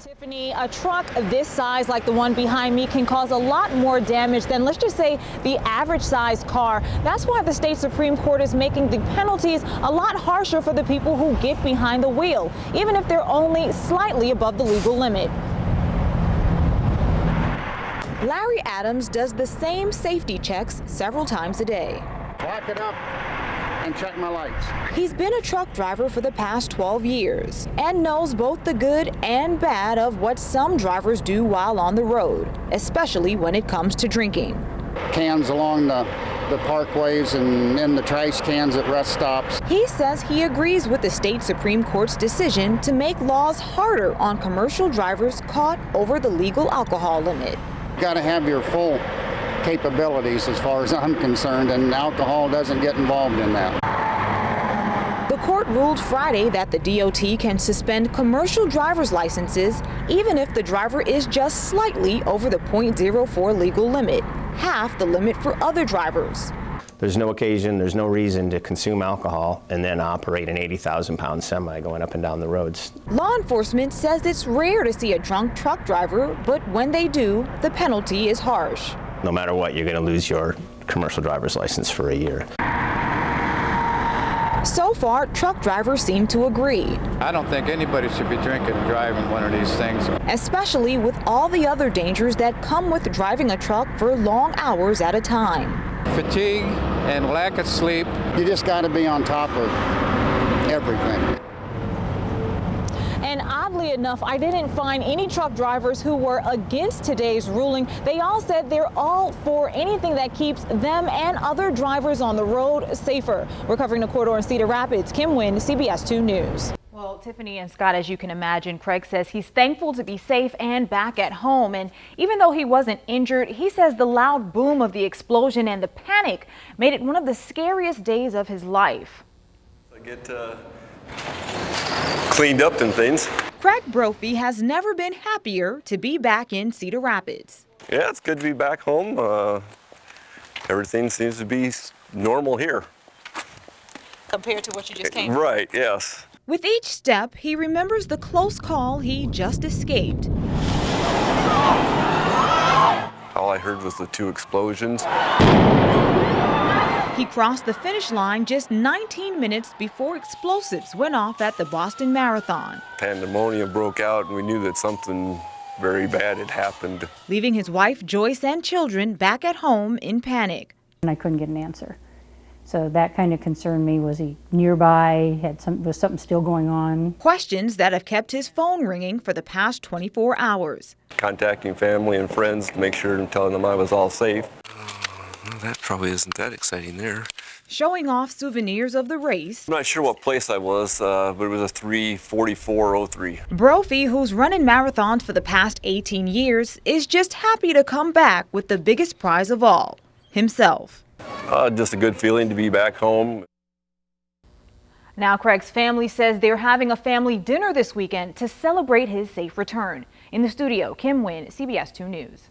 Tiffany, a truck this size like the one behind me can cause a lot more damage than, let's just say, the average size car. That's why the state Supreme Court is making the penalties a lot harsher for the people who get behind the wheel, even if they're only slightly above the legal limit. Larry Adams does the same safety checks several times a day. Lock it up and check my lights. He's been a truck driver for the past 12 years and knows both the good and bad of what some drivers do while on the road, especially when it comes to drinking. Cans along the parkways and in the trash cans at rest stops. He says he agrees with the state Supreme Court's decision to make laws harder on commercial drivers caught over the legal alcohol limit. You got to have your full capabilities as far as I'm concerned, and alcohol doesn't get involved in that. The court ruled Friday that the DOT can suspend commercial driver's licenses even if the driver is just slightly over the .04 legal limit, half the limit for other drivers. There's no occasion, there's no reason to consume alcohol and then operate an 80,000-pound semi going up and down the roads. Law enforcement says it's rare to see a drunk truck driver, but when they do, the penalty is harsh. No matter what, you're going to lose your commercial driver's license for a year. So far, truck drivers seem to agree. I don't think anybody should be drinking and driving one of these things. Especially with all the other dangers that come with driving a truck for long hours at a time. Fatigue and lack of sleep. You just got to be on top of everything. And oddly enough, I didn't find any truck drivers who were against today's ruling. They all said they're all for anything that keeps them and other drivers on the road safer. We're covering the corridor in Cedar Rapids. Kim Wynne, CBS 2 News. Well, Tiffany and Scott, as you can imagine, Craig says he's thankful to be safe and back at home. And even though he wasn't injured, he says the loud boom of the explosion and the panic made it one of the scariest days of his life. I get cleaned up and things. Craig Brophy has never been happier to be back in Cedar Rapids. Yeah, it's good to be back home. Everything seems to be normal here. Compared to what you just came from. Right, yes. With each step, he remembers the close call he just escaped. All I heard was the two explosions. He crossed the finish line just 19 minutes before explosives went off at the Boston Marathon. Pandemonium broke out and we knew that something very bad had happened. Leaving his wife, Joyce, and children back at home in panic. And I couldn't get an answer. So that kind of concerned me. Was he nearby? Was something still going on? Questions that have kept his phone ringing for the past 24 hours. Contacting family and friends to make sure and telling them I was all safe. Well, that probably isn't that exciting there. Showing off souvenirs of the race. I'm not sure what place I was, but it was a 3:44:03. Brophy, who's running marathons for the past 18 years, is just happy to come back with the biggest prize of all, himself. Just a good feeling to be back home. Now, Craig's family says they're having a family dinner this weekend to celebrate his safe return. In the studio, Kim Wynne, CBS 2 News.